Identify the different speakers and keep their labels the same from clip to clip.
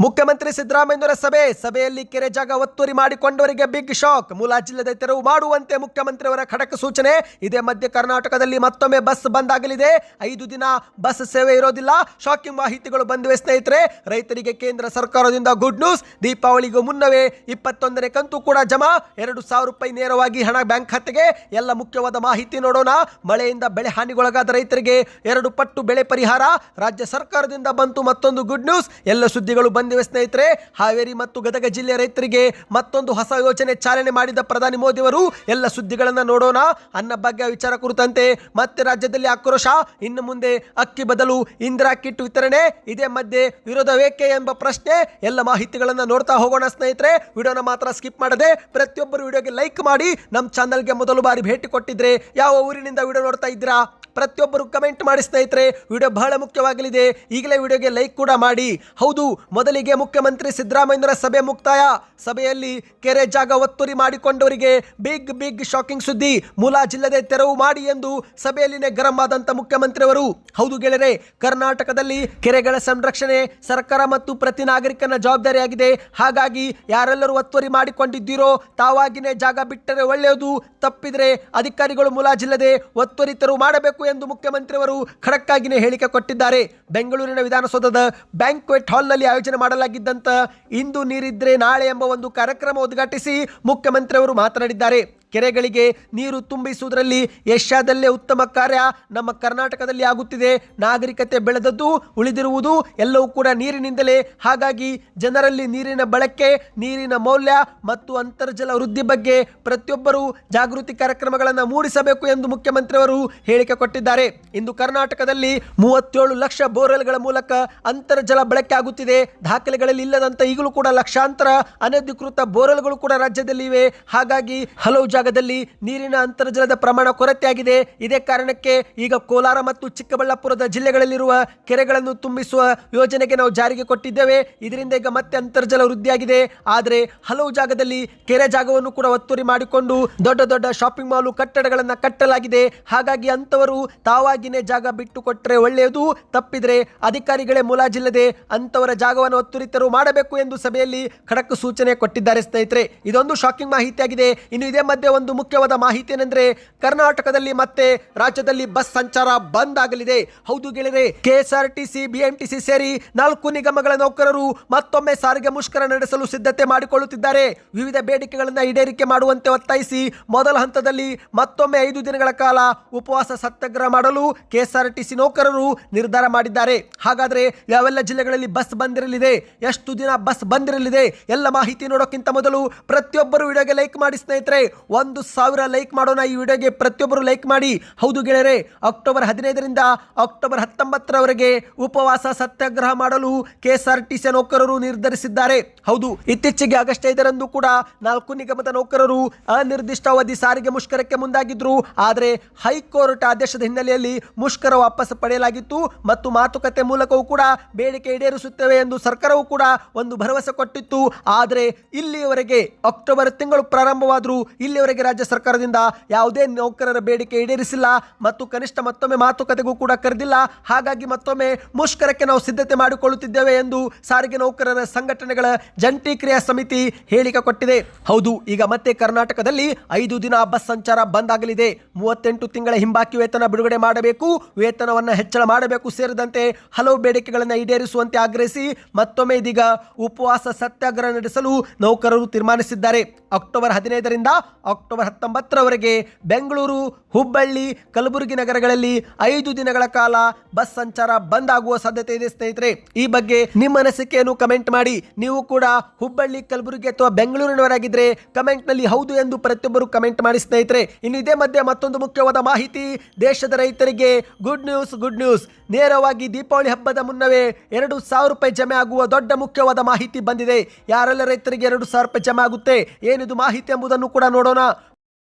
Speaker 1: ಮುಖ್ಯಮಂತ್ರಿ ಸಿದ್ದರಾಮಯ್ಯನವರ ಸಭೆಯಲ್ಲಿ ಕೆರೆ ಜಾಗ ಒತ್ತುವರಿ ಮಾಡಿಕೊಂಡವರಿಗೆ ಬಿಗ್ ಶಾಕ್. ಮುಲಾಜಿಲ್ಲದೆ ತೆರವು ಮಾಡುವಂತೆ ಮುಖ್ಯಮಂತ್ರಿಯವರ ಖಡಕ್ ಸೂಚನೆ. ಇದೇ ಮಧ್ಯೆ ಕರ್ನಾಟಕದಲ್ಲಿ ಮತ್ತೊಮ್ಮೆ ಬಸ್ ಬಂದ್ ಆಗಲಿದೆ. 5 ದಿನ ಬಸ್ ಸೇವೆ ಇರೋದಿಲ್ಲ. ಶಾಕಿಂಗ್ ಮಾಹಿತಿಗಳು ಬಂದಿವೆ ಸ್ನೇಹಿತರೆ. ರೈತರಿಗೆ ಕೇಂದ್ರ ಸರ್ಕಾರದಿಂದ ಗುಡ್ ನ್ಯೂಸ್. ದೀಪಾವಳಿಗೂ ಮುನ್ನವೇ 21ನೇ ಕಂತು ಕೂಡ ಜಮಾ. 2,000 ರೂಪಾಯಿ ನೇರವಾಗಿ ಹಣ ಬ್ಯಾಂಕ್ ಖಾತೆಗೆ. ಎಲ್ಲ ಮುಖ್ಯವಾದ ಮಾಹಿತಿ ನೋಡೋಣ. ಮಳೆಯಿಂದ ಬೆಳೆ ಹಾನಿಗೊಳಗಾದ ರೈತರಿಗೆ 2 ಪಟ್ಟು ಬೆಳೆ ಪರಿಹಾರ. ರಾಜ್ಯ ಸರ್ಕಾರದಿಂದ ಬಂತು ಮತ್ತೊಂದು ಗುಡ್ ನ್ಯೂಸ್. ಎಲ್ಲ ಸುದ್ದಿಗಳು ಬಂದಿವೆ ಸ್ನೇಹಿತರೆ. ಹಾವೇರಿ ಮತ್ತು ಗದಗ ಜಿಲ್ಲೆ ರೈತರಿಗೆ ಮತ್ತೊಂದು ಹೊಸ ಯೋಜನೆ ಚಾಲನೆ ಮಾಡಿದ ಪ್ರಧಾನಿ ಮೋದಿ ಅವರು. ಎಲ್ಲ ಸುದ್ದಿಗಳನ್ನು ನೋಡೋಣ. ಅನ್ನಭಾಗ್ಯ ವಿಚಾರ ಕುರಿತಂತೆ ಮತ್ತೆ ರಾಜ್ಯದಲ್ಲಿ ಆಕ್ರೋಶ. ಇನ್ನು ಮುಂದೆ ಅಕ್ಕಿ ಬದಲು ಇಂದಿರಾ ಕಿಟ್ ವಿತರಣೆ. ಇದೇ ಮಧ್ಯೆ ವಿರೋಧವೇಕೆ ಎಂಬ ಪ್ರಶ್ನೆ. ಎಲ್ಲ ಮಾಹಿತಿಗಳನ್ನು ನೋಡ್ತಾ ಹೋಗೋಣ ಸ್ನೇಹಿತರೆ. ವಿಡಿಯೋನ ಮಾತ್ರ ಸ್ಕಿಪ್ ಮಾಡದೆ ಪ್ರತಿಯೊಬ್ಬರು ವಿಡಿಯೋಗೆ ಲೈಕ್ ಮಾಡಿ. ನಮ್ಮ ಚಾನಲ್ಗೆ ಮೊದಲು ಬಾರಿ ಭೇಟಿ ಕೊಟ್ಟಿದ್ರೆ ಯಾವ ಊರಿನಿಂದ ವಿಡಿಯೋ ನೋಡ್ತಾ ಇದ್ದೀರಾ ಪ್ರತಿಯೊಬ್ಬರು ಕಮೆಂಟ್ ಮಾಡಿ ಸ್ನೇಹಿತರೆ. ವಿಡಿಯೋ ಬಹಳ ಮುಖ್ಯವಾಗಲಿದೆ. ಈಗಲೇ ವಿಡಿಯೋಗೆ ಲೈಕ್ ಕೂಡ ಮಾಡಿ. ಹೌದು, ಮೊದಲಿಗೆ ಮುಖ್ಯಮಂತ್ರಿ ಸಿದ್ದರಾಮಯ್ಯನವರ ಸಭೆ ಮುಕ್ತಾಯ. ಸಭೆಯಲ್ಲಿ ಕೆರೆ ಜಾಗ ಒತ್ತುವರಿ ಮಾಡಿಕೊಂಡವರಿಗೆ ಬಿಗ್ ಶಾಕಿಂಗ್ ಸುದ್ದಿ. ಮುಲಾಜಿಲ್ಲದೆ ತೆರವು ಮಾಡಿ ಎಂದು ಸಭೆಯಲ್ಲಿನೇ ಗರಂ ಆದಂತ ಮುಖ್ಯಮಂತ್ರಿಯವರು. ಹೌದು ಗೆಳೆಯರೆ, ಕರ್ನಾಟಕದಲ್ಲಿ ಕೆರೆಗಳ ಸಂರಕ್ಷಣೆ ಸರ್ಕಾರ ಮತ್ತು ಪ್ರತಿ ನಾಗರಿಕನ ಜವಾಬ್ದಾರಿಯಾಗಿದೆ. ಹಾಗಾಗಿ ಯಾರೆಲ್ಲರೂ ಒತ್ತುವರಿ ಮಾಡಿಕೊಂಡಿದ್ದೀರೋ ತಾವಾಗಿನೇ ಜಾಗ ಬಿಟ್ಟರೆ ಒಳ್ಳೆಯದು. ತಪ್ಪಿದ್ರೆ ಅಧಿಕಾರಿಗಳು ಮುಲಾಜಿಲ್ಲದೆ ಒತ್ತುವರಿ ತೆರವು ಮಾಡಬೇಕು ಎಂದು ಮುಖ್ಯಮಂತ್ರಿಯವರು ಖಡಕ್ಕಾಗಿನೇ ಹೇಳಿಕೆ ಕೊಟ್ಟಿದ್ದಾರೆ. ಬೆಂಗಳೂರಿನ ವಿಧಾನಸೌಧದ ಬ್ಯಾಂಕ್ವೆಟ್ ಹಾಲ್ನಲ್ಲಿ ಆಯೋಜನೆ ಮಾಡಲಾಗಿದ್ದಂತ ಇಂದು ನೀರಿದ್ರೆ ನಾಳೆ ಎಂಬ ಒಂದು ಕಾರ್ಯಕ್ರಮ ಉದ್ಘಾಟಿಸಿ ಮುಖ್ಯಮಂತ್ರಿಯವರು ಮಾತನಾಡಿದ್ದಾರೆ. ಕೆರೆಗಳಿಗೆ ನೀರು ತುಂಬಿಸುವುದರಲ್ಲಿ ಏಷ್ಯಾದಲ್ಲೇ ಉತ್ತಮ ಕಾರ್ಯ ನಮ್ಮ ಕರ್ನಾಟಕದಲ್ಲಿ ಆಗುತ್ತಿದೆ. ನಾಗರಿಕತೆ ಬೆಳೆದದ್ದು ಉಳಿದಿರುವುದು ಎಲ್ಲವೂ ಕೂಡ ನೀರಿನಿಂದಲೇ. ಹಾಗಾಗಿ ಜನರಲ್ಲಿ ನೀರಿನ ಬಳಕೆ, ನೀರಿನ ಮೌಲ್ಯ ಮತ್ತು ಅಂತರ್ಜಲ ವೃದ್ಧಿ ಬಗ್ಗೆ ಪ್ರತಿಯೊಬ್ಬರು ಜಾಗೃತಿ ಕಾರ್ಯಕ್ರಮಗಳನ್ನು ಮೂಡಿಸಬೇಕು ಎಂದು ಮುಖ್ಯಮಂತ್ರಿಯವರು ಹೇಳಿಕೆ ಕೊಟ್ಟಿದ್ದಾರೆ. ಇಂದು ಕರ್ನಾಟಕದಲ್ಲಿ 37 ಲಕ್ಷ ಬೋರ್ವೆಲ್ಗಳ ಮೂಲಕ ಅಂತರ್ಜಲ ಬಳಕೆ ಆಗುತ್ತಿದೆ. ದಾಖಲೆಗಳಲ್ಲಿ ಇಲ್ಲದಂತ ಈಗಲೂ ಕೂಡ ಲಕ್ಷಾಂತರ ಅನಧಿಕೃತ ಬೋರ್ವೆಲ್ಗಳು ಕೂಡ ರಾಜ್ಯದಲ್ಲಿ ಇವೆ. ಹಾಗಾಗಿ ಹಲವು ಜಾಗದಲ್ಲಿ ನೀರಿನ ಅಂತರ್ಜಲದ ಪ್ರಮಾಣ ಕೊರತೆಯಾಗಿದೆ. ಇದೇ ಕಾರಣಕ್ಕೆ ಈಗ ಕೋಲಾರ ಮತ್ತು ಚಿಕ್ಕಬಳ್ಳಾಪುರದ ಜಿಲ್ಲೆಗಳಲ್ಲಿರುವ ಕೆರೆಗಳನ್ನು ತುಂಬಿಸುವ ಯೋಜನೆಗೆ ನಾವು ಜಾರಿಗೆ ಕೊಟ್ಟಿದ್ದೇವೆ. ಇದರಿಂದ ಈಗ ಮತ್ತೆ ಅಂತರ್ಜಲ ವೃದ್ಧಿಯಾಗಿದೆ. ಆದರೆ ಹಲವು ಜಾಗದಲ್ಲಿ ಕೆರೆ ಜಾಗವನ್ನು ಕೂಡ ಒತ್ತುವರಿ ಮಾಡಿಕೊಂಡು ದೊಡ್ಡ ಶಾಪಿಂಗ್ ಮಾಲ್ ಕಟ್ಟಡಗಳನ್ನು ಕಟ್ಟಲಾಗಿದೆ. ಹಾಗಾಗಿ ಅಂತವರು ತಾವಾಗಿನೇ ಜಾಗ ಬಿಟ್ಟು ಕೊಟ್ಟರೆ ಒಳ್ಳೆಯದು. ತಪ್ಪಿದ್ರೆ ಅಧಿಕಾರಿಗಳೇ ಮುಲಾಜಿಲ್ಲದೆ ಅಂತವರ ಜಾಗವನ್ನು ಒತ್ತುವರಿ ತೆರವು ಮಾಡಬೇಕು ಎಂದು ಸಭೆಯಲ್ಲಿ ಖಡಕ್ ಸೂಚನೆ ಕೊಟ್ಟಿದ್ದಾರೆ ಸ್ನೇಹಿತರೆ. ಇದೊಂದು ಶಾಕಿಂಗ್ ಮಾಹಿತಿಯಾಗಿದೆ. ಇನ್ನು ಇದೇ ಮಧ್ಯೆ ಒಂದು ಮುಖ್ಯವಾದ ಮಾಹಿತಿ ಏನೆಂದ್ರೆ ಕರ್ನಾಟಕದಲ್ಲಿ ಮತ್ತೆ ರಾಜ್ಯದಲ್ಲಿ ಬಸ್ ಸಂಚಾರ ಬಂದ್ ಆಗಲಿದೆ. ಹೌದು ಗೆಳೆಯರೆ, ಕೆಎಸ್ಆರ್ಟಿಸಿ, ಬಿಎಂಟಿಸಿ ಸೇರಿ 4 ನಿಗಮಗಳ ನೌಕರರು ಮತ್ತೊಮ್ಮೆ ಸಾರಿಗೆ ಮುಷ್ಕರ ನಡೆಸಲು ಸಿದ್ಧತೆ ಮಾಡಿಕೊಳ್ಳುತ್ತಿದ್ದಾರೆ. ವಿವಿಧ ಬೇಡಿಕೆಗಳನ್ನು ಈಡೇರಿಕೆ ಮಾಡುವಂತೆ ಒತ್ತಾಯಿಸಿ ಮೊದಲ ಹಂತದಲ್ಲಿ ಮತ್ತೊಮ್ಮೆ 5 ದಿನಗಳ ಕಾಲ ಉಪವಾಸ ಸತ್ಯಾಗ್ರಹ ಮಾಡಲು ಕೆಎಸ್ಆರ್ಟಿಸಿ ನೌಕರರು ನಿರ್ಧಾರ ಮಾಡಿದ್ದಾರೆ. ಹಾಗಾದ್ರೆ ಯಾವೆಲ್ಲ ಜಿಲ್ಲೆಗಳಲ್ಲಿ ಬಸ್ ಬಂದಿರಲಿದೆ, ಎಷ್ಟು ದಿನ ಬಸ್ ಬಂದಿರಲಿದೆ, ಎಲ್ಲ ಮಾಹಿತಿ ನೋಡೋಕ್ಕಿಂತ ಮೊದಲು ಪ್ರತಿಯೊಬ್ಬರು ವಿಡಿಯೋಗೆ ಲೈಕ್ ಮಾಡಿ ಸ್ನೇಹಿತರೆ. 1,000 ಲೈಕ್ ಮಾಡೋಣ ಈ ವಿಡಿಯೋಗೆ. ಪ್ರತಿಯೊಬ್ಬರು ಲೈಕ್ ಮಾಡಿ. ಹೌದು ಗೆಳೆಯರೆ, ಅಕ್ಟೋಬರ್ 15ರಿಂದ ಅಕ್ಟೋಬರ್ 19ರವರೆಗೆ ಉಪವಾಸ ಸತ್ಯಾಗ್ರಹ ಮಾಡಲು ಕೆಎಸ್ಆರ್ಟಿಸಿ ನೌಕರರು ನಿರ್ಧರಿಸಿದ್ದಾರೆ. ಹೌದು, ಇತ್ತೀಚೆಗೆ ಆಗಸ್ಟ್ 5ರಂದು ಕೂಡ 4 ನಿಗಮದ ನೌಕರರು ಅನಿರ್ದಿಷ್ಟಾವಧಿ ಸಾರಿಗೆ ಮುಷ್ಕರಕ್ಕೆ ಮುಂದಾಗಿದ್ರು. ಆದರೆ ಹೈಕೋರ್ಟ್ ಆದೇಶದ ಹಿನ್ನೆಲೆಯಲ್ಲಿ ಮುಷ್ಕರ ವಾಪಸ್ ಪಡೆಯಲಾಗಿತ್ತು ಮತ್ತು ಮಾತುಕತೆ ಮೂಲಕವೂ ಕೂಡ ಬೇಡಿಕೆ ಈಡೇರಿಸುತ್ತೇವೆ ಎಂದು ಸರ್ಕಾರವು ಕೂಡ ಒಂದು ಭರವಸೆ ಕೊಟ್ಟಿತ್ತು. ಆದರೆ ಇಲ್ಲಿಯವರೆಗೆ ಅಕ್ಟೋಬರ್ ತಿಂಗಳು ಪ್ರಾರಂಭವಾದರೂ ಇಲ್ಲಿಯವರೆಗೆ ರಾಜ್ಯ ಸರ್ಕಾರದಿಂದ ಯಾವುದೇ ನೌಕರರ ಬೇಡಿಕೆ ಈಡೇರಿಸಿಲ್ಲ ಮತ್ತು ಕನಿಷ್ಠ ಮತ್ತೊಮ್ಮೆ ಮಾತುಕತೆಗೂ ಕೂಡ ಕರೆದಿಲ್ಲ. ಹಾಗಾಗಿ ಮತ್ತೊಮ್ಮೆ ಮುಷ್ಕರಕ್ಕೆ ನಾವು ಸಿದ್ಧತೆ ಮಾಡಿಕೊಳ್ಳುತ್ತಿದ್ದೇವೆ ಎಂದು ಸಾರಿಗೆ ನೌಕರರ ಸಂಘಟನೆಗಳ ಜಂಟಿ ಕ್ರಿಯಾ ಸಮಿತಿ ಹೇಳಿಕೆ ಕೊಟ್ಟಿದೆ. ಹೌದು, ಈಗ ಮತ್ತೆ ಕರ್ನಾಟಕದಲ್ಲಿ 5 ದಿನ ಬಸ್ ಸಂಚಾರ ಬಂದ್ ಆಗಲಿದೆ. 38 ತಿಂಗಳ ಹಿಂಬಾಕಿ ವೇತನ ಬಿಡುಗಡೆ ಮಾಡಬೇಕು, ವೇತನವನ್ನು ಹೆಚ್ಚಳ ಮಾಡಬೇಕು ಸೇರಿದಂತೆ ಹಲವು ಬೇಡಿಕೆಗಳನ್ನು ಈಡೇರಿಸುವಂತೆ ಆಗ್ರಹಿಸಿ ಮತ್ತೊಮ್ಮೆ ಇದೀಗ ಉಪವಾಸ ಸತ್ಯಾಗ್ರಹ ನಡೆಸಲು ನೌಕರರು ತೀರ್ಮಾನಿಸಿದ್ದಾರೆ. ಅಕ್ಟೋಬರ್ 15ರಿಂದ ಅಕ್ಟೋಬರ್ 19ರವರೆಗೆ ಬೆಂಗಳೂರು, ಹುಬ್ಬಳ್ಳಿ, ಕಲಬುರಗಿ ನಗರಗಳಲ್ಲಿ 5 ದಿನಗಳ ಕಾಲ ಬಸ್ ಸಂಚಾರ ಬಂದ್ ಆಗುವ ಸಾಧ್ಯತೆ ಇದೆ ಸ್ನೇಹಿತರೆ. ಈ ಬಗ್ಗೆ ನಿಮ್ಮ ಅನಿಸಿಕೆಯನ್ನು ಕಮೆಂಟ್ ಮಾಡಿ. ನೀವು ಕೂಡ ಹುಬ್ಬಳ್ಳಿ, ಕಲಬುರಗಿ ಅಥವಾ ಬೆಂಗಳೂರಿನವರಾಗಿದ್ರೆ ಕಮೆಂಟ್ ನಲ್ಲಿ ಹೌದು ಎಂದು ಪ್ರತಿಯೊಬ್ಬರು ಕಮೆಂಟ್ ಮಾಡಿ ಸ್ನೇಹಿತರೆ. ಇನ್ನು ಇದೇ ಮಧ್ಯೆ ಮತ್ತೊಂದು ಮುಖ್ಯವಾದ ಮಾಹಿತಿ. ದೇಶದ ರೈತರಿಗೆ ಗುಡ್ ನ್ಯೂಸ್. ನೇರವಾಗಿ ದೀಪಾವಳಿ ಹಬ್ಬದ ಮುನ್ನವೇ 2,000 ರೂಪಾಯಿ ಜಮೆ ಆಗುವ ದೊಡ್ಡ ಮುಖ್ಯವಾದ ಮಾಹಿತಿ ಬಂದಿದೆ. ಯಾರೆಲ್ಲ ರೈತರಿಗೆ 2,000 ರೂಪಾಯಿ ಜಮೆ ಆಗುತ್ತೆ, ಏನಿದು ಮಾಹಿತಿ ಎಂಬುದನ್ನು ಕೂಡ ನೋಡೋಣ.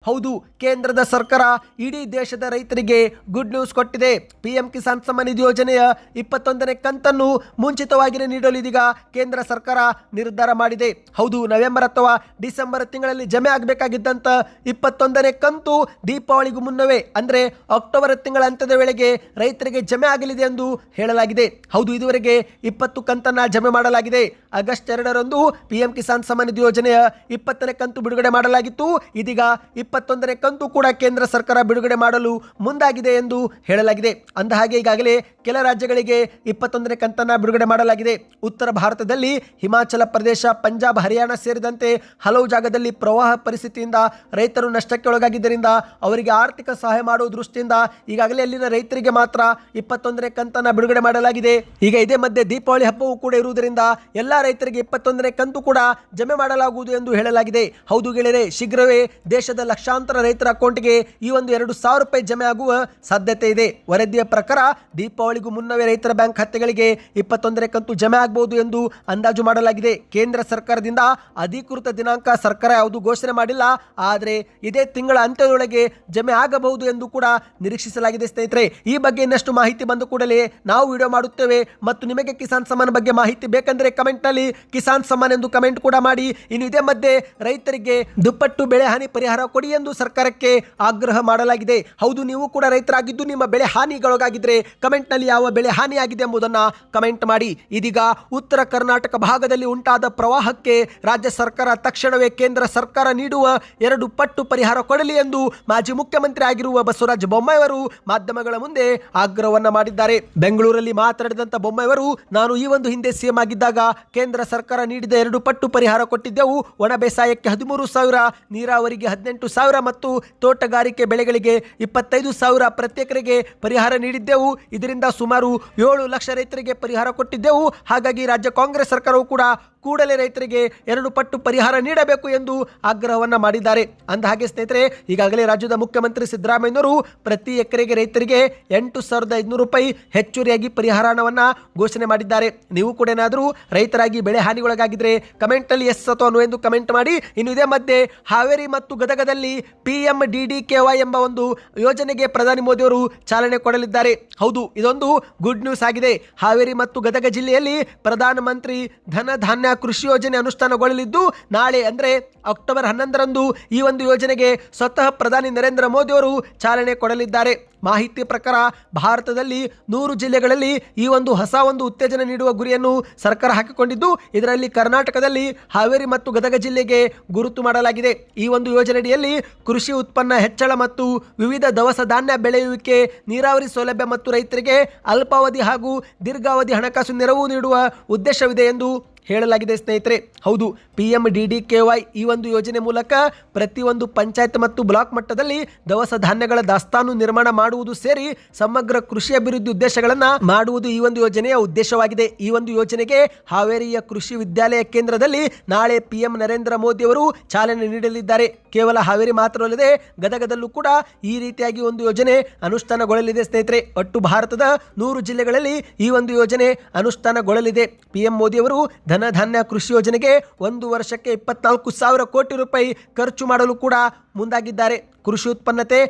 Speaker 1: ಹೌದು, ಕೇಂದ್ರದ ಸರ್ಕಾರ ಇಡೀ ದೇಶದ ರೈತರಿಗೆ ಗುಡ್ ನ್ಯೂಸ್ ಕೊಟ್ಟಿದೆ. ಪಿಎಂ ಕಿಸಾನ್ ಸಮ್ಮಾನ್ ನಿಧಿ ಯೋಜನೆಯ 21ನೇ ಕಂತನ್ನು ಮುಂಚಿತವಾಗಿಯೇ ನೀಡಲು ಇದೀಗ ಕೇಂದ್ರ ಸರ್ಕಾರ ನಿರ್ಧಾರ ಮಾಡಿದೆ. ಹೌದು, ನವೆಂಬರ್ ಅಥವಾ ಡಿಸೆಂಬರ್ ತಿಂಗಳಲ್ಲಿ ಜಮೆ ಆಗಬೇಕಾಗಿದ್ದಂಥ 21ನೇ ಕಂತು ದೀಪಾವಳಿಗೂ ಮುನ್ನವೇ ಅಂದರೆ ಅಕ್ಟೋಬರ್ ತಿಂಗಳ ಅಂತ್ಯದ ವೇಳೆಗೆ ರೈತರಿಗೆ ಜಮೆ ಆಗಲಿದೆ ಎಂದು ಹೇಳಲಾಗಿದೆ. ಹೌದು, ಇದುವರೆಗೆ 20 ಕಂತನ್ನು ಜಮೆ ಮಾಡಲಾಗಿದೆ. ಆಗಸ್ಟ್ 2ರಂದು ಪಿಎಂ ಕಿಸಾನ್ ಸಮ್ಮಾನ್ ನಿಧಿ ಯೋಜನೆಯ 20ನೇ ಕಂತು ಬಿಡುಗಡೆ ಮಾಡಲಾಗಿತ್ತು. ಇದೀಗ 21ನೇ ಕಂತು ಕೂಡ ಕೇಂದ್ರ ಸರ್ಕಾರ ಬಿಡುಗಡೆ ಮಾಡಲು ಮುಂದಾಗಿದೆ ಎಂದು ಹೇಳಲಾಗಿದೆ. ಅಂದಹಾಗೆ ಈಗಾಗಲೇ ಕೆಲ ರಾಜ್ಯಗಳಿಗೆ 21ನೇ ಕಂತನ್ನು ಬಿಡುಗಡೆ ಮಾಡಲಾಗಿದೆ. ಉತ್ತರ ಭಾರತದಲ್ಲಿ ಹಿಮಾಚಲ ಪ್ರದೇಶ, ಪಂಜಾಬ್, ಹರಿಯಾಣ ಸೇರಿದಂತೆ ಹಲವು ಜಾಗದಲ್ಲಿ ಪ್ರವಾಹ ಪರಿಸ್ಥಿತಿಯಿಂದ ರೈತರು ನಷ್ಟಕ್ಕೆ ಒಳಗಾಗಿದ್ದರಿಂದ ಅವರಿಗೆ ಆರ್ಥಿಕ ಸಹಾಯ ಮಾಡುವ ದೃಷ್ಟಿಯಿಂದ ಈಗಾಗಲೇ ಅಲ್ಲಿನ ರೈತರಿಗೆ ಮಾತ್ರ 21ನೇ ಕಂತನ್ನು ಬಿಡುಗಡೆ ಮಾಡಲಾಗಿದೆ. ಈಗ ಇದೇ ಮಧ್ಯೆ ದೀಪಾವಳಿ ಹಬ್ಬವೂ ಕೂಡ ಇರುವುದರಿಂದ ಎಲ್ಲ ರೈತರಿಗೆ 21ನೇ ಕಂತು ಕೂಡ ಜಮೆ ಮಾಡಲಾಗುವುದು ಎಂದು ಹೇಳಲಾಗಿದೆ. ಹೌದು ಗೆಳೆಯರೆ, ಶೀಘ್ರವೇ ದೇಶದ ಲಕ್ಷಾಂತರ ರೈತರ ಅಕೌಂಟ್ಗೆ ಈ ಒಂದು 2,000 ರೂಪಾಯಿ ಜಮೆ ಆಗುವ ಸಾಧ್ಯತೆ ಇದೆ. ವರದಿಯ ಪ್ರಕಾರ ದೀಪಾವಳಿಗೂ ಮುನ್ನವೇ ರೈತರ ಬ್ಯಾಂಕ್ ಖಾತೆಗಳಿಗೆ 21ನೇ ಕಂತು ಜಮೆ ಆಗಬಹುದು ಎಂದು ಅಂದಾಜು ಮಾಡಲಾಗಿದೆ. ಕೇಂದ್ರ ಸರ್ಕಾರದಿಂದ ಅಧಿಕೃತ ದಿನಾಂಕ ಸರ್ಕಾರ ಯಾವುದು ಘೋಷಣೆ ಮಾಡಿಲ್ಲ, ಆದರೆ ಇದೇ ತಿಂಗಳ ಅಂತ್ಯದೊಳಗೆ ಜಮೆ ಆಗಬಹುದು ಎಂದು ಕೂಡ ನಿರೀಕ್ಷಿಸಲಾಗಿದೆ. ಸ್ನೇಹಿತರೆ, ಈ ಬಗ್ಗೆ ಇನ್ನಷ್ಟು ಮಾಹಿತಿ ಬಂದ ಕೂಡಲೇ ನಾವು ವಿಡಿಯೋ ಮಾಡುತ್ತೇವೆ. ಮತ್ತು ನಿಮಗೆ ಕಿಸಾನ್ ಸಮ್ಮಾನ್ ಬಗ್ಗೆ ಮಾಹಿತಿ ಬೇಕಂದ್ರೆ ಕಮೆಂಟ್ನಲ್ಲಿ ಕಿಸಾನ್ ಸಮ್ಮಾನ್ ಎಂದು ಕಮೆಂಟ್ ಕೂಡ ಮಾಡಿ. ಇನ್ನು ಇದೇ ಮಧ್ಯೆ ರೈತರಿಗೆ ದುಪ್ಪಟ್ಟು ಬೆಳೆ ಹಾನಿ ಪರಿಹಾರ ಕೊಡಿ ಎಂದು ಸರ್ಕಾರಕ್ಕೆ ಆಗ್ರಹ ಮಾಡಲಾಗಿದೆ. ಹೌದು, ನೀವು ಕೂಡ ರೈತರಾಗಿದ್ದು ನಿಮ್ಮ ಬೆಳೆ ಹಾನಿಗೊಳಗಾಗಿದ್ರೆ ಕಮೆಂಟ್ನಲ್ಲಿ ಯಾವ ಬೆಳೆ ಹಾನಿಯಾಗಿದೆ ಎಂಬುದನ್ನು ಕಮೆಂಟ್ ಮಾಡಿ. ಇದೀಗ ಉತ್ತರ ಕರ್ನಾಟಕ ಭಾಗದಲ್ಲಿ ಉಂಟಾದ ಪ್ರವಾಹಕ್ಕೆ ರಾಜ್ಯ ಸರ್ಕಾರ ತಕ್ಷಣವೇ ಕೇಂದ್ರ ಸರ್ಕಾರ ನೀಡುವ 2 ಪಟ್ಟು ಪರಿಹಾರ ಕೊಡಲಿ ಎಂದು ಮಾಜಿ ಮುಖ್ಯಮಂತ್ರಿ ಆಗಿರುವ ಬಸವರಾಜ ಬೊಮ್ಮಾಯಿ ಅವರು ಮಾಧ್ಯಮಗಳ ಮುಂದೆ ಆಗ್ರಹವನ್ನ ಮಾಡಿದ್ದಾರೆ. ಬೆಂಗಳೂರಲ್ಲಿ ಮಾತನಾಡಿದಂತ ಬೊಮ್ಮಾಯಿ ಅವರು, ನಾನು ಈ ಒಂದು ಹಿಂದೆ ಸಿಎಂ ಆಗಿದ್ದಾಗ ಕೇಂದ್ರ ಸರ್ಕಾರ ನೀಡಿದ 2 ಪಟ್ಟು ಪರಿಹಾರ ಕೊಟ್ಟಿದ್ದೆವು. ಒಣ ಬೇಸಾಯಕ್ಕೆ 13,000, ನೀರಾವರಿಗೆ 18,000 ಮತ್ತು ತೋಟಗಾರಿಕೆ ಬೆಳೆಗಳಿಗೆ 25,000 ಪ್ರತಿ ಎಕರೆಗೆ ಪರಿಹಾರ ನೀಡಿದ್ದೆವು. ಇದರಿಂದ ಸುಮಾರು 7 ಲಕ್ಷ ರೈತರಿಗೆ ಪರಿಹಾರ ಕೊಟ್ಟಿದ್ದೆವು. ಹಾಗಾಗಿ ರಾಜ್ಯ ಕಾಂಗ್ರೆಸ್ ಸರ್ಕಾರವು ಕೂಡ ಕೂಡಲೇ ರೈತರಿಗೆ 2 ಪಟ್ಟು ಪರಿಹಾರ ನೀಡಬೇಕು ಎಂದು ಆಗ್ರಹವನ್ನ ಮಾಡಿದ್ದಾರೆ. ಅಂದಹಾಗೆ ಸ್ನೇಹಿತರೆ, ಈಗಾಗಲೇ ರಾಜ್ಯದ ಮುಖ್ಯಮಂತ್ರಿ ಸಿದ್ದರಾಮಯ್ಯನವರು ಪ್ರತಿ ಎಕರೆಗೆ ರೈತರಿಗೆ 8,500 ರೂಪಾಯಿ ಹೆಚ್ಚುವರಿಯಾಗಿ ಪರಿಹಾರ ಹಣವನ್ನು ಘೋಷಣೆ ಮಾಡಿದ್ದಾರೆ. ನೀವು ಕೂಡ ಏನಾದರೂ ರೈತರಾಗಿ ಬೆಳೆ ಹಾನಿಗೊಳಗಾಗಿದ್ರೆ ಕಮೆಂಟಲ್ಲಿ ಎಸ್ ಅಥವಾ ನೋ ಎಂದು ಕಮೆಂಟ್ ಮಾಡಿ. ಇನ್ನು ಇದೇ ಮಧ್ಯೆ ಹಾವೇರಿ ಮತ್ತು ಗದಗದಲ್ಲಿ PMDDKY ಎಂಬ ಒಂದು ಯೋಜನೆಗೆ ಪ್ರಧಾನಿ ಮೋದಿಯವರು ಚಾಲನೆ ಕೊಡಲಿದ್ದಾರೆ. ಹೌದು, ಇದೊಂದು ಗುಡ್ ನ್ಯೂಸ್ ಆಗಿದೆ. ಹಾವೇರಿ ಮತ್ತು ಗದಗ ಜಿಲ್ಲೆಯಲ್ಲಿ ಪ್ರಧಾನಮಂತ್ರಿ ಧನ ಧಾನ್ಯ ಕೃಷಿ ಯೋಜನೆ ಅನುಷ್ಠಾನಗೊಳ್ಳಲಿದ್ದು, ನಾಳೆ ಅಂದರೆ ಅಕ್ಟೋಬರ್ 11ರಂದು ಈ ಒಂದು ಯೋಜನೆಗೆ ಸ್ವತಃ ಪ್ರಧಾನಿ ನರೇಂದ್ರ ಮೋದಿ ಅವರು ಚಾಲನೆ ಕೊಡಲಿದ್ದಾರೆ. ಮಾಹಿತಿ ಪ್ರಕಾರ ಭಾರತದಲ್ಲಿ 100 ಜಿಲ್ಲೆಗಳಲ್ಲಿ ಈ ಒಂದು ಹೊಸ ಒಂದು ಉತ್ತೇಜನ ನೀಡುವ ಗುರಿಯನ್ನು ಸರ್ಕಾರ ಹಾಕಿಕೊಂಡಿದ್ದು, ಇದರಲ್ಲಿ ಕರ್ನಾಟಕದಲ್ಲಿ ಹಾವೇರಿ ಮತ್ತು ಗದಗ ಜಿಲ್ಲೆಗೆ ಗುರುತು ಮಾಡಲಾಗಿದೆ. ಈ ಒಂದು ಯೋಜನೆಯಡಿಯಲ್ಲಿ ಕೃಷಿ ಉತ್ಪನ್ನ ಹೆಚ್ಚಳ ಮತ್ತು ವಿವಿಧ ದವಸ ಧಾನ್ಯ ಬೆಳೆಯುವಿಕೆ, ನೀರಾವರಿ ಸೌಲಭ್ಯ ಮತ್ತು ರೈತರಿಗೆ ಅಲ್ಪಾವಧಿ ಹಾಗೂ ದೀರ್ಘಾವಧಿ ಹಣಕಾಸು ನೆರವು ನೀಡುವ ಉದ್ದೇಶವಿದೆ ಎಂದು ಹೇಳಲಾಗಿದೆ. ಸ್ನೇಹಿತರೆ, ಹೌದು, PMDDKY ಈ ಒಂದು ಯೋಜನೆ ಮೂಲಕ ಪ್ರತಿಯೊಂದು ಪಂಚಾಯತ್ ಮತ್ತು ಬ್ಲಾಕ್ ಮಟ್ಟದಲ್ಲಿ ದವಸ ಧಾನ್ಯಗಳ ದಾಸ್ತಾನು ನಿರ್ಮಾಣ ಮಾಡುವುದು ಸೇರಿ ಸಮಗ್ರ ಕೃಷಿ ಅಭಿವೃದ್ಧಿ ಉದ್ದೇಶಗಳನ್ನು ಮಾಡುವುದು ಈ ಒಂದು ಯೋಜನೆಯ ಉದ್ದೇಶವಾಗಿದೆ. ಈ ಒಂದು ಯೋಜನೆಗೆ ಹಾವೇರಿಯ ಕೃಷಿ ವಿದ್ಯಾಲಯ ಕೇಂದ್ರದಲ್ಲಿ ನಾಳೆ PM ನರೇಂದ್ರ ಮೋದಿ ಅವರು ಚಾಲನೆ ನೀಡಲಿದ್ದಾರೆ. ಕೇವಲ ಹಾವೇರಿ ಮಾತ್ರವಲ್ಲದೆ ಗದಗದಲ್ಲೂ ಕೂಡ ಈ ರೀತಿಯಾಗಿ ಒಂದು ಯೋಜನೆ ಅನುಷ್ಠಾನಗೊಳ್ಳಲಿದೆ. ಸ್ನೇಹಿತರೆ, ಒಟ್ಟು ಭಾರತದ 100 ಜಿಲ್ಲೆಗಳಲ್ಲಿ ಈ ಒಂದು ಯೋಜನೆ ಅನುಷ್ಠಾನಗೊಳ್ಳಲಿದೆ. PM ಮೋದಿ ಅವರು ಧನಧಾನ್ಯ ಕೃಷಿ ಯೋಜನೆಗೆ 1 ವರ್ಷಕ್ಕೆ 24,000 ಕೋಟಿ ರೂಪಾಯಿ ಖರ್ಚು ಮಾಡಲು ಕೂಡ ಮುಂದಾಗಿದ್ದಾರೆ. ಕೃಷಿ ಉತ್ಪನ್ನತೆ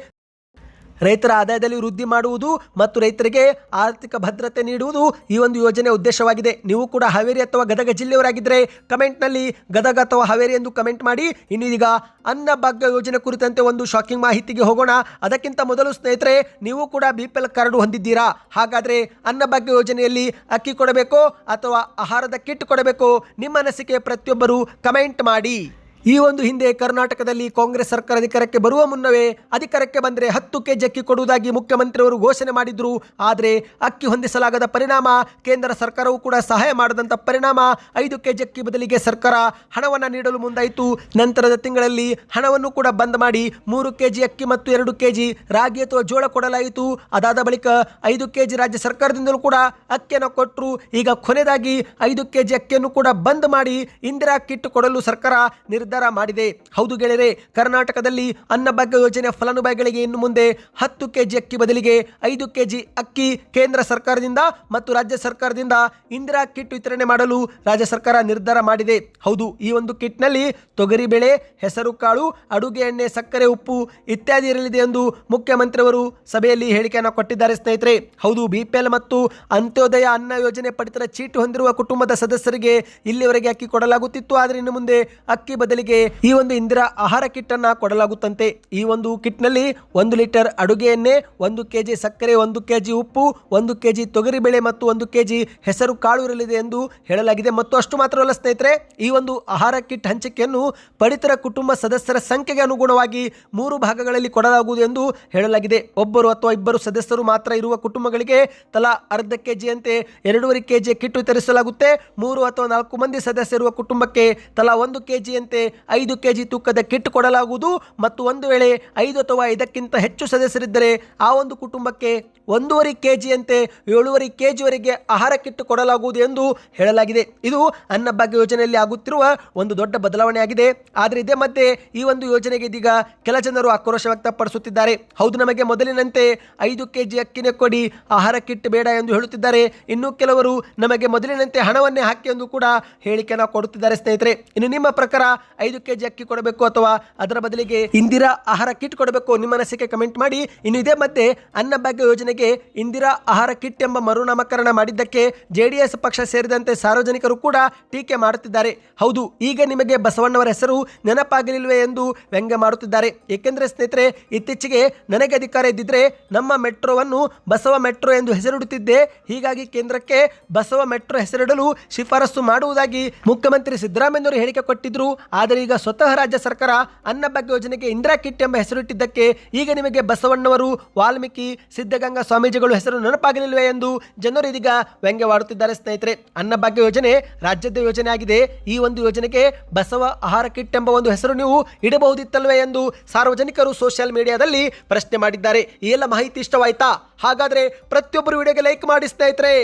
Speaker 1: ರೈತರ ಆದಾಯದಲ್ಲಿ ವೃದ್ಧಿ ಮಾಡುವುದು ಮತ್ತು ರೈತರಿಗೆ ಆರ್ಥಿಕ ಭದ್ರತೆ ನೀಡುವುದು ಈ ಒಂದು ಯೋಜನೆಯ ಉದ್ದೇಶವಾಗಿದೆ. ನೀವು ಕೂಡ ಹಾವೇರಿ ಅಥವಾ ಗದಗ ಜಿಲ್ಲೆಯವರಾಗಿದ್ದರೆ ಕಮೆಂಟ್ನಲ್ಲಿ ಗದಗ ಅಥವಾ ಹಾವೇರಿ ಎಂದು ಕಮೆಂಟ್ ಮಾಡಿ. ಇನ್ನು ಈಗ ಅನ್ನಭಾಗ್ಯ ಯೋಜನೆ ಕುರಿತಂತೆ ಒಂದು ಶಾಕಿಂಗ್ ಮಾಹಿತಿಗೆ ಹೋಗೋಣ. ಅದಕ್ಕಿಂತ ಮೊದಲು ಸ್ನೇಹಿತರೆ, ನೀವು ಕೂಡ BPL ಕಾರ್ಡ್ ಹೊಂದಿದ್ದೀರಾ? ಹಾಗಾದರೆ ಅನ್ನಭಾಗ್ಯ ಯೋಜನೆಯಲ್ಲಿ ಅಕ್ಕಿ ಕೊಡಬೇಕೋ ಅಥವಾ ಆಹಾರದ ಕಿಟ್ ಕೊಡಬೇಕೋ? ನಿಮ್ಮ ಅನಿಸಿಕೆ ಪ್ರತಿಯೊಬ್ಬರು ಕಮೆಂಟ್ ಮಾಡಿ. ಈ ಒಂದು ಹಿಂದೆ ಕರ್ನಾಟಕದಲ್ಲಿ ಕಾಂಗ್ರೆಸ್ ಸರ್ಕಾರ ಅಧಿಕಾರಕ್ಕೆ ಬರುವ ಮುನ್ನವೇ ಅಧಿಕಾರಕ್ಕೆ ಬಂದರೆ 10 ಕೆಜಿ ಅಕ್ಕಿ ಕೊಡುವುದಾಗಿ ಮುಖ್ಯಮಂತ್ರಿಯವರು ಘೋಷಣೆ ಮಾಡಿದ್ರು. ಆದರೆ ಅಕ್ಕಿ ಹೊಂದಿಸಲಾಗದ ಪರಿಣಾಮ, ಕೇಂದ್ರ ಸರ್ಕಾರವು ಕೂಡ ಸಹಾಯ ಮಾಡದಂಥ ಪರಿಣಾಮ 5 ಕೆಜಿ ಅಕ್ಕಿ ಬದಲಿಗೆ ಸರ್ಕಾರ ಹಣವನ್ನು ನೀಡಲು ಮುಂದಾಯಿತು. ನಂತರದ ತಿಂಗಳಲ್ಲಿ ಹಣವನ್ನು ಕೂಡ ಬಂದ್ ಮಾಡಿ 3 ಕೆಜಿ ಅಕ್ಕಿ ಮತ್ತು 2 ಕೆಜಿ ರಾಗಿ ಅಥವಾ ಜೋಳ ಕೊಡಲಾಯಿತು. ಅದಾದ ಬಳಿಕ 5 ಕೆಜಿ ರಾಜ್ಯ ಸರ್ಕಾರದಿಂದಲೂ ಕೂಡ ಅಕ್ಕಿಯನ್ನು ಕೊಟ್ಟರು. ಈಗ ಕೊನೆಯದಾಗಿ 5 ಕೆಜಿ ಅಕ್ಕಿಯನ್ನು ಕೂಡ ಬಂದ್ ಮಾಡಿ ಇಂದಿರಾ ಕಿಟ್ ಕೊಡಲು ಸರ್ಕಾರ ನಿರ್ಧಾರ ನಿರ್ಧಾರ ಮಾಡಿದೆ. ಹೌದು ಗೆಳೆಯರೆ, ಕರ್ನಾಟಕದಲ್ಲಿ ಅನ್ನಭಾಗ್ಯ ಯೋಜನೆ ಫಲಾನುಭವಿಗಳಿಗೆ ಇನ್ನು ಮುಂದೆ 10 ಕೆಜಿ ಅಕ್ಕಿ ಬದಲಿಗೆ 5 ಕೆಜಿ ಅಕ್ಕಿ ಕೇಂದ್ರ ಸರ್ಕಾರದಿಂದ ಮತ್ತು ರಾಜ್ಯ ಸರ್ಕಾರದಿಂದ ಇಂದಿರಾ ಕಿಟ್ ವಿತರಣೆ ಮಾಡಲು ರಾಜ್ಯ ಸರ್ಕಾರ ನಿರ್ಧಾರ ಮಾಡಿದೆ. ಹೌದು, ಈ ಒಂದು ಕಿಟ್ನಲ್ಲಿ ತೊಗರಿಬೇಳೆ, ಹೆಸರು ಕಾಳು, ಅಡುಗೆ ಎಣ್ಣೆ, ಸಕ್ಕರೆ, ಉಪ್ಪು ಇತ್ಯಾದಿ ಇರಲಿದೆ ಎಂದು ಮುಖ್ಯಮಂತ್ರಿಯವರು ಸಭೆಯಲ್ಲಿ ಹೇಳಿಕೆಯನ್ನು ಕೊಟ್ಟಿದ್ದಾರೆ ಸ್ನೇಹಿತರೆ. ಹೌದು, ಬಿಪಿಎಲ್ ಮತ್ತು ಅಂತ್ಯೋದಯ ಅನ್ನ ಯೋಜನೆ ಪಡಿತರ ಚೀಟಿ ಹೊಂದಿರುವ ಕುಟುಂಬದ ಸದಸ್ಯರಿಗೆ ಇಲ್ಲಿವರೆಗೆ ಅಕ್ಕಿ ಕೊಡಲಾಗುತ್ತಿತ್ತು. ಆದರೆ ಇನ್ನು ಮುಂದೆ ಅಕ್ಕಿ ಬದಲಿಗೆ ಈ ಒಂದು ಇಂದಿರಾ ಆಹಾರ ಕಿಟ್ ಅನ್ನ ಕೊಡಲಾಗುತ್ತಂತೆ. ಈ ಒಂದು ಕಿಟ್ನಲ್ಲಿ 1 ಲೀಟರ್ ಅಡುಗೆ ಎಣ್ಣೆ, 1 ಕೆಜಿ ಸಕ್ಕರೆ, 1 ಕೆಜಿ ಉಪ್ಪು, 1 ಕೆಜಿ ತೊಗರಿಬೇಳೆ ಮತ್ತು 1 ಕೆಜಿ ಹೆಸರು ಕಾಳು ಇರಲಿದೆ ಎಂದು ಹೇಳಲಾಗಿದೆ. ಮತ್ತು ಅಷ್ಟು ಮಾತ್ರವಲ್ಲ ಸ್ನೇಹಿತರೆ, ಈ ಒಂದು ಆಹಾರ ಕಿಟ್ ಹಂಚಿಕೆಯನ್ನು ಪಡಿತರ ಕುಟುಂಬ ಸದಸ್ಯರ ಸಂಖ್ಯೆಗೆ ಅನುಗುಣವಾಗಿ 3 ಭಾಗಗಳಲ್ಲಿ ಕೊಡಲಾಗುವುದು ಎಂದು ಹೇಳಲಾಗಿದೆ. ಒಬ್ಬರು ಅಥವಾ ಇಬ್ಬರು ಸದಸ್ಯರು ಮಾತ್ರ ಇರುವ ಕುಟುಂಬಗಳಿಗೆ ತಲಾ ಅರ್ಧ ಕೆಜಿಯಂತೆ 2.5 ಕೆಜಿ ಕಿಟ್ ವಿತರಿಸಲಾಗುತ್ತೆ. 3 ಅಥವಾ 4 ಮಂದಿ ಸದಸ್ಯರಿರುವ ಕುಟುಂಬಕ್ಕೆ ತಲಾ 1 ಕೆಜಿಯಂತೆ 5 ಕೆಜಿ ತೂಕದ ಕಿಟ್ ಕೊಡಲಾಗುವುದು. ಮತ್ತು ಒಂದು ವೇಳೆ 5 ಅಥವಾ 5ಕ್ಕಿಂತ ಹೆಚ್ಚು ಸದಸ್ಯರಿದ್ದರೆ ಆ ಒಂದು ಕುಟುಂಬಕ್ಕೆ 1.5 ಕೆಜಿಯಂತೆ 7.5 ಕೆಜಿವರೆಗೆ ಆಹಾರ ಕಿಟ್ ಕೊಡಲಾಗುವುದು ಎಂದು ಹೇಳಲಾಗಿದೆ. ಇದು ಅನ್ನಭಾಗ್ಯ ಯೋಜನೆಯಲ್ಲಿ ಆಗುತ್ತಿರುವ ಒಂದು ದೊಡ್ಡ ಬದಲಾವಣೆ ಆಗಿದೆ. ಆದರೆ ಇದೇ ಮಧ್ಯೆ ಈ ಒಂದು ಯೋಜನೆಗೆ ಇದೀಗ ಕೆಲ ಜನರು ಆಕ್ರೋಶ ವ್ಯಕ್ತಪಡಿಸುತ್ತಿದ್ದಾರೆ. ಹೌದು, ನಮಗೆ ಮೊದಲಿನಂತೆ 5 ಕೆಜಿ ಅಕ್ಕಿನೇ ಕೊಡಿ, ಆಹಾರ ಕಿಟ್ ಬೇಡ ಎಂದು ಹೇಳುತ್ತಿದ್ದಾರೆ. ಇನ್ನು ಕೆಲವರು ನಮಗೆ ಮೊದಲಿನಂತೆ ಹಣವನ್ನೇ ಹಾಕಿ ಎಂದು ಕೂಡ ಹೇಳಿಕೆಯನ್ನು ಕೊಡುತ್ತಿದ್ದಾರೆ ಸ್ನೇಹಿತರೆ. ಇನ್ನು ನಿಮ್ಮ ಪ್ರಕಾರ 5 ಕೆಜಿ ಅಕ್ಕಿ ಕೊಡಬೇಕು ಅಥವಾ ಅದರ ಬದಲಿಗೆ ಇಂದಿರಾ ಆಹಾರ ಕಿಟ್ ಕೊಡಬೇಕು? ನಿಮ್ಮ ಅನಿಸಿಕೆ ಕಮೆಂಟ್ ಮಾಡಿ. ಇನ್ನು ಇದೇ ಮಧ್ಯೆ ಅನ್ನಭಾಗ್ಯ ಯೋಜನೆಗೆ ಇಂದಿರಾ ಆಹಾರ ಕಿಟ್ ಎಂಬ ಮರುನಾಮಕರಣ ಮಾಡಿದ್ದಕ್ಕೆ ಜೆಡಿಎಸ್ ಪಕ್ಷ ಸೇರಿದಂತೆ ಸಾರ್ವಜನಿಕರು ಕೂಡ ಟೀಕೆ ಮಾಡುತ್ತಿದ್ದಾರೆ. ಹೌದು, ಈಗ ನಿಮಗೆ ಬಸವಣ್ಣವರ ಹೆಸರು ನೆನಪಾಗಲಿಲ್ವೇ ಎಂದು ವ್ಯಂಗ್ಯ ಮಾಡುತ್ತಿದ್ದಾರೆ. ಏಕೆಂದರೆ ಸ್ನೇಹಿತರೆ, ಇತ್ತೀಚೆಗೆ ನನಗೆ ಅಧಿಕಾರ ಇದ್ದಿದ್ರೆ ನಮ್ಮ ಮೆಟ್ರೋವನ್ನು ಬಸವ ಮೆಟ್ರೋ ಎಂದು ಹೆಸರಿಡುತ್ತಿದ್ದೆ. ಹೀಗಾಗಿ ಕೇಂದ್ರಕ್ಕೆ ಬಸವ ಮೆಟ್ರೋ ಹೆಸರಿಡಲು ಶಿಫಾರಸು ಮಾಡುವುದಾಗಿ ಮುಖ್ಯಮಂತ್ರಿ ಸಿದ್ದರಾಮಯ್ಯನವರು ಹೇಳಿಕೆ ಕೊಟ್ಟಿದ್ರು. ಆದರೆ ಈಗ ಸ್ವತಃ ರಾಜ್ಯ ಸರ್ಕಾರ ಅನ್ನಭಾಗ್ಯ ಯೋಜನೆಗೆ ಇಂದಿರಾ ಕಿಟ್ ಎಂಬ ಹೆಸರಿಟ್ಟಿದ್ದಕ್ಕೆ ಈಗ ನಿಮಗೆ ಬಸವಣ್ಣವರು, ವಾಲ್ಮೀಕಿ, ಸಿದ್ಧಗಂಗಾ ಸ್ವಾಮೀಜಿಗಳು ಹೆಸರು ನೆನಪಾಗಲಿಲ್ವೇ ಎಂದು ಜನರು ಇದೀಗ ವ್ಯಂಗ್ಯವಾಡುತ್ತಿದ್ದಾರೆ ಸ್ನೇಹಿತರೆ. ಅನ್ನಭಾಗ್ಯ ಯೋಜನೆ ರಾಜ್ಯದ ಯೋಜನೆ ಆಗಿದೆ. ಈ ಒಂದು ಯೋಜನೆಗೆ ಬಸವ ಆಹಾರ ಕಿಟ್ ಎಂಬ ಒಂದು ಹೆಸರು ನೀವು ಇಡಬಹುದಿತ್ತಲ್ವೇ ಎಂದು ಸಾರ್ವಜನಿಕರು ಸೋಷಿಯಲ್ ಮೀಡಿಯಾದಲ್ಲಿ ಪ್ರಶ್ನೆ ಮಾಡಿದ್ದಾರೆ. ಈ ಎಲ್ಲ ಮಾಹಿತಿ ಇಷ್ಟವಾಯ್ತಾ? ಹಾಗಾದ್ರೆ ಪ್ರತಿಯೊಬ್ಬರು ವಿಡಿಯೋಗೆ ಲೈಕ್ ಮಾಡಿ ಸ್ನೇಹಿತರೆ.